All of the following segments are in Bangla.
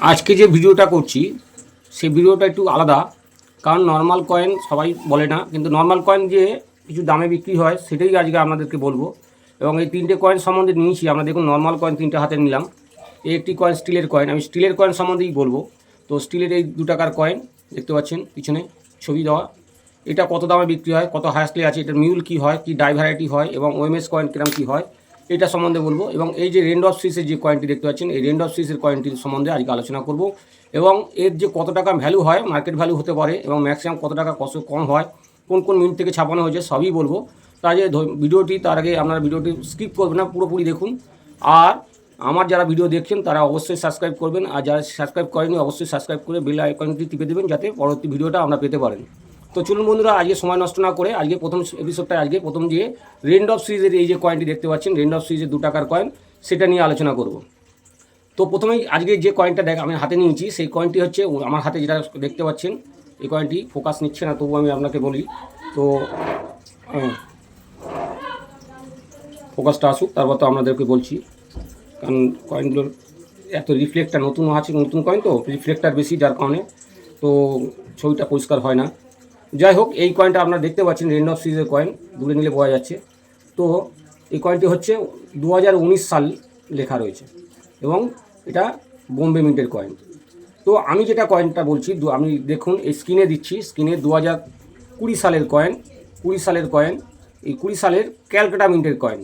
আজকে যে ভিডিওটা করছি সেই ভিডিওটা একটু আলাদা, কারণ নর্মাল কয়েন সবাই বলে না, কিন্তু নর্মাল কয়েন যে কিছু দামে বিক্রি হয় সেটাই আজকে আপনাদেরকে বলবো। এবং এই তিনটে কয়েন সম্বন্ধে নিয়েছি আমরা, দেখুন নর্মাল কয়েন তিনটে হাতে নিলাম, এই একটি কয়েন স্টিলের কয়েন, আমি স্টিলের কয়েন সম্বন্ধেই বলবো। তো স্টিলের এই 2 টাকার কয়েন দেখতে পাচ্ছেন পিছনে ছবি দেওয়া, এটা কত দামে বিক্রি হয়, কত হায়েস্টলি আছে, এটার মিউল কী হয়, কী ডাই ভ্যারাইটি হয়, এবং ওএমএস কয়েন কিরম কী হয় এটা সম্বন্ধে বলবো। এবং এই যে রেন্ড অফ সুইসের যে কয়েনটি দেখতে পাচ্ছেন, এই রেন্ড অফ সুইসের কয়েনটির সম্বন্ধে আজকে আলোচনা করব। এবং এর যে কত টাকা ভ্যালু হয়, মার্কেট ভ্যালু হতে পারে, এবং ম্যাক্সিমাম কত টাকা কম হয়, কোন কোন মিনিট থেকে ছাপানো হয়েছে সবই বলবো। তাই যে ভিডিওটি, তার আগে আপনারা ভিডিওটি স্কিপ করবেন না, পুরোপুরি দেখুন। আর আমার যারা ভিডিও দেখছেন তারা অবশ্যই সাবস্ক্রাইব করবেন, আর যারা সাবস্ক্রাইব করেনি অবশ্যই সাবস্ক্রাইব করে বেল আইকনটি টিপে দেবেন যাতে পরবর্তী ভিডিওটা আমরা পেতে পারেন। তো চলুন বন্ধুরা, আজকে সময় নষ্ট না করে আজকে প্রথম এপিসোডটায় আজকে প্রথম যে রেন্ড অফ সিরিজের এই যে কয়েনটি দেখতে পাচ্ছেন, রেন্ড অফ সিরিজের 2 টাকার কয়েন, সেটা নিয়ে আলোচনা করব। তো প্রথমেই আজকে যে কয়েনটা আমি হাতে নিয়েছি সেই কয়েনটি হচ্ছে আমার হাতে যেটা দেখতে পাচ্ছেন, এই কয়েনটি ফোকাস নিচ্ছে না, তবু আমি আপনাকে বলি। তো ফোকাসটা আসুক, তারপর তো আপনাদেরকে বলছি, কারণ কয়েনগুলোর এত রিফ্লেক্টার নতুন আছে, নতুন কয়েন তো রিফ্লেক্টার বেশি, যার কারণে তো ছবিটা পরিষ্কার হয় না। যাই হোক, এই কয়েনটা আপনারা দেখতে পাচ্ছেন রেন্ড অফ সিরিজের কয়েন, দূরে নিলে বোঝা যাচ্ছে। তো এই কয়েনটি হচ্ছে 2019 সাল লেখা রয়েছে, এবং এটা বোম্বে মিন্টের কয়েন। তো আমি যেটা কয়েনটা বলছি, আমি দেখুন এই স্ক্রিনে দিচ্ছি, স্ক্রিনে 2020 সালের কয়েন, 20 সালের কয়েন, এই 20 সালের ক্যালকাটা মিন্টের কয়েন।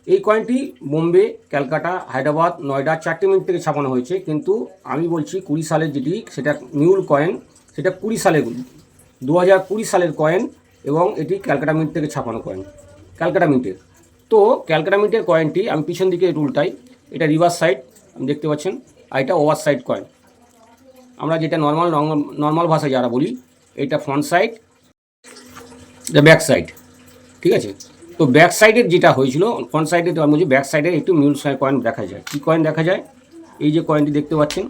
এই কয়েনটি বোম্বে, ক্যালকাটা, হায়দ্রাবাদ, নয়ডা 4টে মিনিট থেকে ছাপানো হয়েছে, কিন্তু আমি বলছি 20 সালের যেটি, সেটা মিউল কয়েন, সেটা 20 সালের 2020 সালের কয়েন, এবং এটি ক্যালকাটা মিন্ট থেকে ছাপানো কয়েন, ক্যালকাটা মিন্টের। তো ক্যালকাটা মিন্টের কয়েনটি আমি পিছন দিকে উল্টাই, এটা রিভার্স সাইড আপনি দেখতে পাচ্ছেন, আর এটা ওভার সাইড কয়েন। আমরা যেটা নর্মাল ভাষায় যারা বলি, এটা ফ্রন্ট সাইড, এটা ব্যাক সাইড, ঠিক আছে। তো ব্যাক সাইডের যেটা হয়েছিল, ফ্রন্ট সাইডে তো আমি বলছি, ব্যাক সাইডে একটু মিউল কয়েন দেখা যায়। কী কয়েন দেখা যায়? এই যে কয়েনটি দেখতে পাচ্ছেন,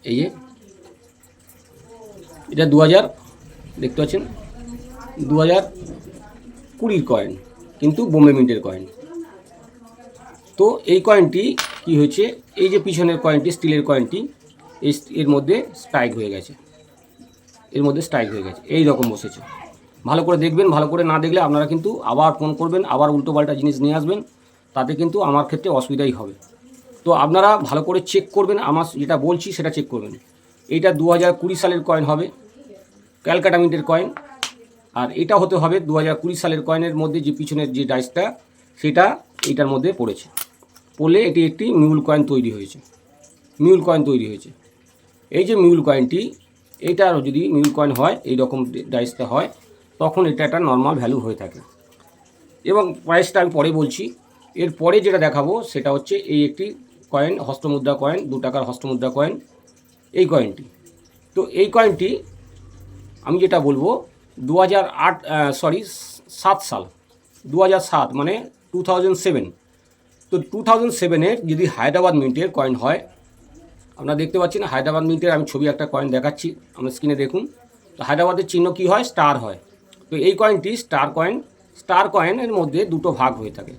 এই যে এটা 2000 দেখতে পাচ্ছেন, 2020 কয়েন, কিন্তু বোম্বে মিন্টের কয়েন। তো এই কয়েনটি কি হয়েছে, এই যে পিছনের কয়েনটি, স্টিলের কয়েনটি, এর মধ্যে স্ট্রাইক হয়ে গেছে, এর মধ্যে স্ট্রাইক হয়ে গেছে, এই রকম বসেছে। ভালো করে দেখবেন, ভালো করে না দেখলে আপনারা কিন্তু আবার ফোন করবেন, আবার উল্টোপাল্টা জিনিস নিয়ে আসবেন, তাতে কিন্তু আমার ক্ষেত্রে অসুবিধাই হবে। তো আপনারা ভালো করে চেক করবেন, আমার যেটা বলছি সেটা চেক করবেন। এইটা 2020 সালের কয়েন হবে, ক্যালকাটা মিন্টের কয়েন। আর এটা হতে হবে 2020 সালের কয়েনের মধ্যে যে পিছনের যে ডাইসটা, সেটা এইটার মধ্যে পড়েছে, পড়লে এটি একটি মিউল কয়েন তৈরি হয়েছে, মিউল কয়েন তৈরি হয়েছে। এই যে মিউল কয়েনটি, এইটারও যদি মিউল কয়েন হয়, এই রকম ডাইসটা হয়, তখন এটা একটা নর্মাল ভ্যালু হয়ে থাকে। এবং প্রাইসটা আমি পরে বলছি। এরপরে যেটা দেখাবো সেটা হচ্ছে এই একটি কয়েন, হস্তমুদ্রা কয়েন, 2 টাকার হস্তমুদ্রা কয়েন, এই কয়েনটি। তো এই কয়েনটি আমি যেটা বলবো 7 সাল, 2007 মানে 2007। তো 2007-এর যদি হায়দ্রাবাদ মিন্টের কয়েন হয়, আপনারা দেখতে পাচ্ছেন হায়দ্রাবাদ মিন্টের আমি ছবি একটা কয়েন দেখাচ্ছি, আমরা স্ক্রিনে দেখুন। তো হায়দ্রাবাদের চিহ্ন কী হয়, স্টার হয়। তো এই কয়েনটি স্টার কয়েন, স্টার কয়েনের মধ্যে 2টো ভাগ হয়ে থাকে।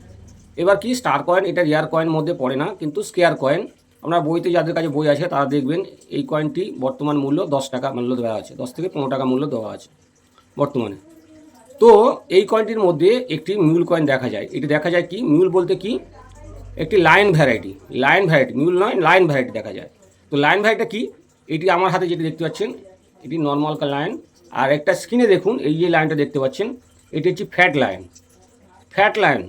এবার কি, স্টার কয়েন এটা রেয়ার কয়েন মধ্যে পড়ে না, কিন্তু স্কেয়ার কয়েন। আমরা বইতে, যাদের কাছে বই আছে তারা দেখবেন এই কয়েনটি বর্তমান মূল্য 10 টাকা মূল্য দেওয়া আছে, 10 থেকে 15 টাকা মূল্য দেওয়া আছে বর্তমানে। তো এই কয়েনটির মধ্যে একটি মিউল কয়েন দেখা যায়। এটি দেখা যায় কি, মিউল বলতে কি, একটি লাইন ভ্যারাইটি, মিউল নয়, লাইন ভ্যারাইটি দেখা যায়। তো লাইন ভ্যারাইটিটা কি, এটি আমার হাতে যেটি দেখতে পাচ্ছেন, এটি নর্মাল লাইন। আর একটা স্ক্রিনে দেখুন, এই যে লাইনটা দেখতে পাচ্ছেন, এটি হচ্ছে ফ্যাট লাইন, ফ্যাট লাইন।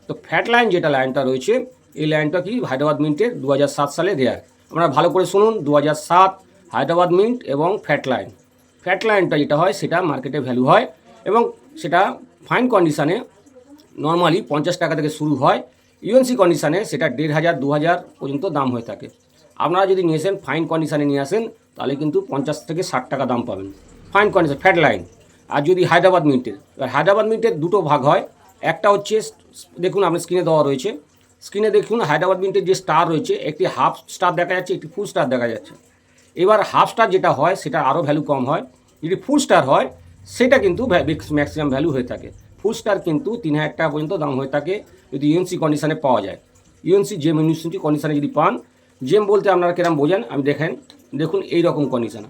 তো ফ্যাট লাইন যেটা লাইনটা রয়েছে, এই লাইনটা কি হায়দ্রাবাদ মিন্টের 2007 সালে রেয়ার। আপনারা ভালো করে শুনুন, 2007 হায়দ্রাবাদ মিন্ট এবং ফ্যাট লাইন। ফ্যাট লাইনটা যেটা হয় সেটা মার্কেটে ভ্যালু হয়, এবং সেটা ফাইন কন্ডিশানে নর্মালি 50 টাকা থেকে শুরু হয়, ইউএনসি কন্ডিশানে সেটা 1500 2000 পর্যন্ত দাম হয়ে থাকে। আপনারা যদি নিয়ে আসেন, ফাইন কন্ডিশানে নিয়ে আসেন, তাহলে কিন্তু 50 থেকে 60 টাকা দাম পাবেন, ফাইন কন্ডিশন ফ্যাট লাইন। আর যদি হায়দ্রাবাদ মিন্টের, এবার হায়দ্রাবাদ মিন্টের 2টো ভাগ হয়। একটা হচ্ছে, দেখুন আপনার স্ক্রিনে দেওয়া রয়েছে, স্ক্রিনে দেখুন হায়দ্রাবাদ মিন্টের যে স্টার রয়েছে, একটি হাফ স্টার দেখা যাচ্ছে, একটি ফুল স্টার দেখা যাচ্ছে। এবার হাফ স্টার যেটা হয় সেটা আরও ভ্যালু কম হয়, যদি ফুল স্টার হয় সেটা কিন্তু ম্যাক্সিমাম ভ্যালু হয়ে থাকে। ফুল স্টার কিন্তু 3,000 টাকা পর্যন্ত দাম হয়ে থাকে যদি ইউএনসি কন্ডিশনে পাওয়া যায়। ইউএনসি জেম ইউনিভার্সিটি কন্ডিশনে যদি পান, জেম বলতে আপনারা কিরম বোঝেন আমি দেখুন এই রকম কন্ডিশন,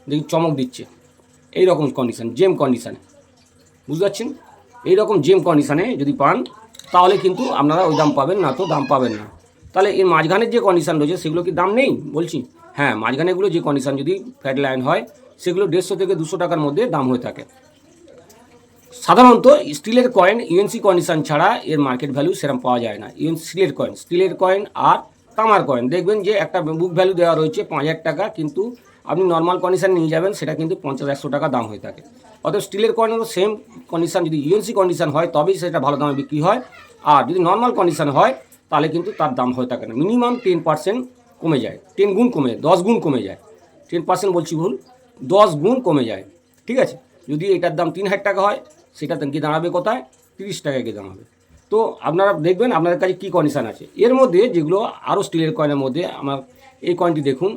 দেখুন চমক দিচ্ছে এই রকম কন্ডিশন, জেম কন্ডিশনে, বুঝতে পারছেন? এইরকম জেম কন্ডিশনে যদি পান তাহলে কিন্তু আপনারা ওই দাম পাবেন না, তো দাম পাবেন না। তাহলে এর মাঝখানের যে কন্ডিশন রয়েছে সেগুলো কি দাম নেই বলছি? হ্যাঁ, মাঝখানেগুলো যে কন্ডিশন যদি ফ্যাট লাইন হয় সেগুলো 150 থেকে 200 টাকার মধ্যে দাম হয়ে থাকে। সাধারণত স্টিলের কয়েন ইউএনসি কন্ডিশন ছাড়া এর মার্কেট ভ্যালু সেরকম পাওয়া যায় না। স্টিলের কয়েন আর তামার কয়েন দেখবেন যে একটা বুক ভ্যালু দেওয়া রয়েছে 5,000 টাকা, কিন্তু আপনি নর্মাল কন্ডিশন নিয়ে যাবেন সেটা কিন্তু 50-100 টাকা দাম হয়ে থাকে। অর্থাৎ স্টিলের কয়েনেরও সেম কন্ডিশন যদি ইউএনসি কন্ডিশন হয় তবেই সেটা ভালো দামে বিক্রি হয়, আর যদি নর্মাল কন্ডিশন হয় তাহলে কিন্তু তার দাম হয়ে থাকে না। মিনিমাম 10% কমে যায়, 10 গুণ কমে, 10 গুণ কমে যায়। 10% বলছি ভুল, 10 গুণ কমে যায়, ঠিক আছে? যদি এটার দাম 3,000 টাকা হয় সেটা গিয়ে দাঁড়াবে কোথায়? 30 টাকায় গিয়ে দাঁড়াবে। তো আপনারা দেখবেন আপনাদের কাছে কী কন্ডিশান আছে। এর মধ্যে যেগুলো আরও স্টিলের কয়েনের মধ্যে আমার এই কয়েনটি দেখুন,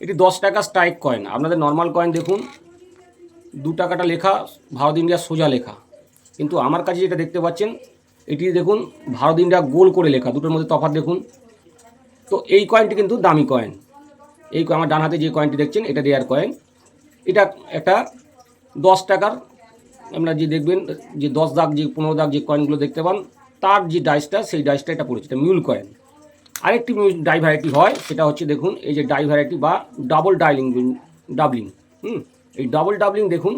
এটি 10 টাকা স্ট্রাইক কয়েন। আপনাদের নর্মাল কয়েন দেখুন 2 টাকাটা লেখা ভারত ইন্ডিয়া সোজা লেখা, কিন্তু আমার কাছে যেটা দেখতে পাচ্ছেন এটি দেখুন ভারত ইন্ডিয়া গোল করে লেখা, দুটোর মধ্যে তফাৎ দেখুন। তো এই কয়েনটি কিন্তু দামি কয়েন। এই আমার ডান হাতে যে কয়েনটি দেখছেন এটা রেয়ার কয়েন। এটা একটা 10 টাকার, আপনারা যে দেখবেন যে 10 দাগ যে 15 দাগ যে কয়েনগুলো দেখতে পান তার যে ডাইসটা সেই ডাইসটা এটা পড়েছে, এটা মিউল কয়েন। আরেকটি ডাই ভ্যারাইটি হয় সেটা হচ্ছে দেখুন এই যে ডাই ভ্যারাইটি বা ডাবল ডাবলিং। এই ডাবল ডাবলিং দেখুন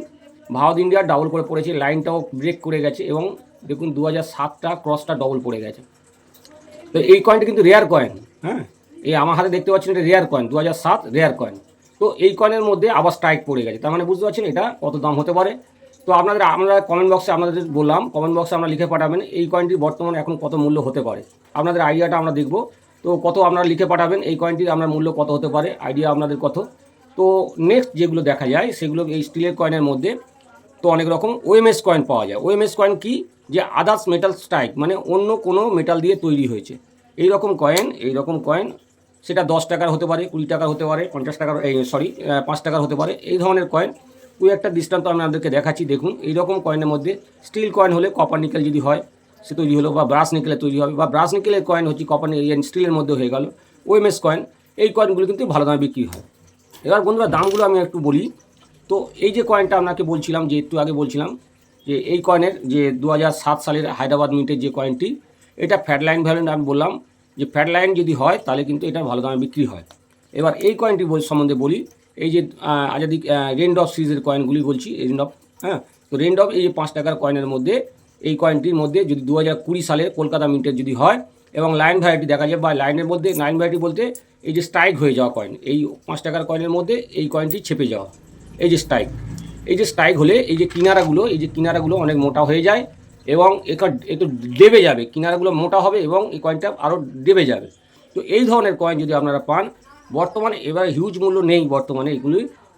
ভারত ইন্ডিয়া ডাবল করে পড়েছে, লাইনটাও ব্রেক করে গেছে এবং দেখুন 2007টা ক্রসটা ডবল পড়ে গেছে। তো এই কয়েনটা কিন্তু রেয়ার কয়েন। হ্যাঁ, এই আমার হাতে দেখতে পাচ্ছেন এটা রেয়ার কয়েন, 2007 রেয়ার কয়েন। তো এই কয়েনের মধ্যে আবার স্ট্রাইক পড়ে গেছে, তার মানে বুঝতে পারছেন এটা কত দাম হতে পারে। তো আমরা কমেন্ট বক্সে আপনাদের বললাম, কমেন্ট বক্সে আপনারা লিখে পাঠাবেন এই কয়েনটির বর্তমানে এখন কত মূল্য হতে পারে, আপনাদের আইডিয়াটা আমরা দেখব। তো কত আপনারা লিখে পাঠাবেন এই কয়েনটির আপনার মূল্য কত হতে পারে, আইডিয়া আপনাদের কত। তো নেক্সট যেগুলো দেখা যায় সেগুলো এই স্টিলের কয়েনের মধ্যে তো অনেক রকম ওএমএস কয়েন পাওয়া যায়। ওএমএস কয়েন কি? যে আদার্স মেটাল স্ট্রাইক, মানে অন্য কোনো মেটাল দিয়ে তৈরি হয়েছে এই রকম কয়েন সেটা 10 টাকার হতে পারে, 20 টাকার হতে পারে, 50 টাকার 5 টাকার হতে পারে। এই ধরনের কয়েন একটা দৃষ্টান্ত আমি আপনাদেরকে দেখাচ্ছি। দেখুন এইরকম কয়েনের মধ্যে স্টিল কয়েন হলে কপার নিকেল যদি হয় সে তৈরি হলো, বা ব্রাশ নিকেলে তৈরি হবে, বা ব্রাশ নিকেলের কয়েন হচ্ছে কপার স্টিলের মধ্যে হয়ে গেল ওএমএস কয়েন। এই কয়েনগুলো কিন্তু ভালো দামে বিক্রি হয়। এবার বন্ধুরা দামগুলো আমি একটু বলি। তো এই যে কয়েনটা আপনাকে বলছিলাম, যে একটু আগে বলছিলাম যে এই কয়েনের যে 2007 সালের হায়দ্রাবাদ মিন্টের যে কয়েনটি, এটা ফ্যাট লাইন ভ্যালু আমি বললাম যে ফ্যাট লাইন যদি হয় তাহলে কিন্তু এটা ভালো দামে বিক্রি হয়। এবার এই কয়েনটি সম্বন্ধে বলি, এই যে আজাদি রেনডফ সিরিজের কয়েনগুলি বলছি, রেনডফ। হ্যাঁ, তো রেনডফ এই যে 5 টাকার কয়েনের মধ্যে এই কয়েনটির মধ্যে যদি 2020 সালে কলকাতা মিন্টের যদি হয় এবং লাইন ভ্যারাইটি দেখা যায়, বা লাইনের মধ্যে লাইন ভ্যারাইটি বলতে এই যে স্ট্রাইক হয়ে যাওয়া কয়েন, এই 5 টাকার কয়েনের মধ্যে এই কয়েনটি ছেপে যাওয়া, এই যে স্ট্রাইক হলে এই যে কিনারাগুলো অনেক মোটা হয়ে যায় এবং একটু দেবে যাবে, কিনারাগুলো মোটা হবে এবং এই কয়েনটা আরও দেবে যাবে। তো এই ধরনের কয়েন যদি আপনারা পান বর্তমানে, এবার হিউজ মূল্য নেই বর্তমানে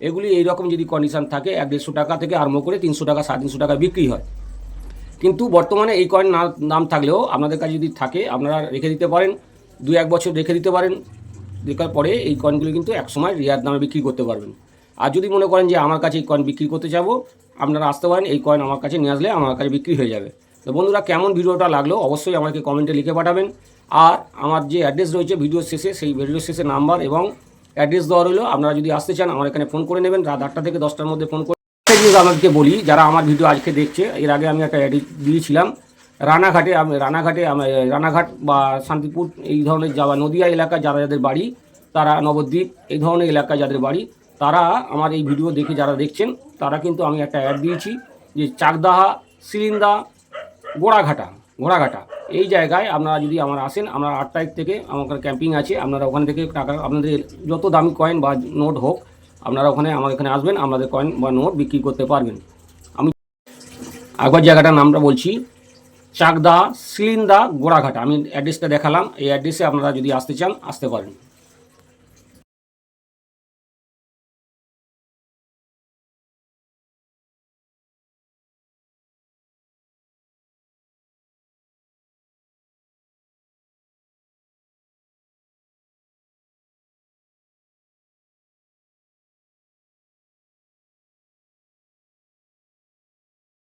এগুলি এইরকম যদি কন্ডিশান থাকে 150 টাকা থেকে আরম্ভ করে 300 টাকা 350 টাকা বিক্রি হয়। কিন্তু বর্তমানে এই কয়েন নাম থাকলেও আপনাদের কাছে যদি থাকে আপনারা রেখে দিতে পারেন, 2-1 বছর রেখে দিতে পারেন, দেখার পরে এই কয়েনগুলি কিন্তু একসময় রিয়ার দামে বিক্রি করতে পারবেন। আর যদি মনে করেন যে আমার কাছে এই কয়েন বিক্রি করতে যাবো, আপনারা আসতে পারেন, এই কয়েন আমার কাছে নিয়ে আসলে আমার কাছে বিক্রি হয়ে যাবে। তো বন্ধুরা কেমন ভিডিওটা লাগলো অবশ্যই আমাকে কমেন্টে লিখে পাঠাবেন। আর আমার যে অ্যাড্রেস রয়েছে ভিডিওর শেষে, সেই ভিডিওর শেষে নাম্বার এবং অ্যাড্রেস দেওয়া রইলো। আপনারা যদি আসতে চান আমার এখানে ফোন করে নেবেন, রাত 8টা থেকে 10টার মধ্যে ফোন করে। জিনিস আমাদেরকে বলি, যারা আমার ভিডিও আজকে দেখছে, এর আগে আমি একটা অ্যাড দিয়েছিলাম রানাঘাট বা শান্তিপুর এই ধরনের যাওয়া নদিয়া এলাকা যাদের বাড়ি, তারা নবদ্বীপ এই ধরনের এলাকা যাদের বাড়ি, তারা আমার এই ভিডিও দেখে যারা দেখছেন তারা কিন্তু আমি একটা অ্যাড দিয়েছি যে চাকদাহা, শিলিন্দা, ঘোড়াঘাটা এই জায়গায় আপনারা যদি আমার আসেন, আমরা 8 তারিখ থেকে আমার ক্যাম্পিং আছে, আপনারা ওখান থেকে টাকা আপনাদের যত দামি কয়েন বা নোট হোক আপনারা আমার এখানে আসবেন, আপনাদের কয়েন বা নোট বিক্রি করতে পারবেন। আমি একবার জায়গাটার নামটা বলছি, চাকদা, শিলিন্দা, ঘোড়াঘাটা। আমি অ্যাড্রেসটা দেখালাম, এই অ্যাড্রেসে আপনারা যদি আসতে চান আসতে পারেন।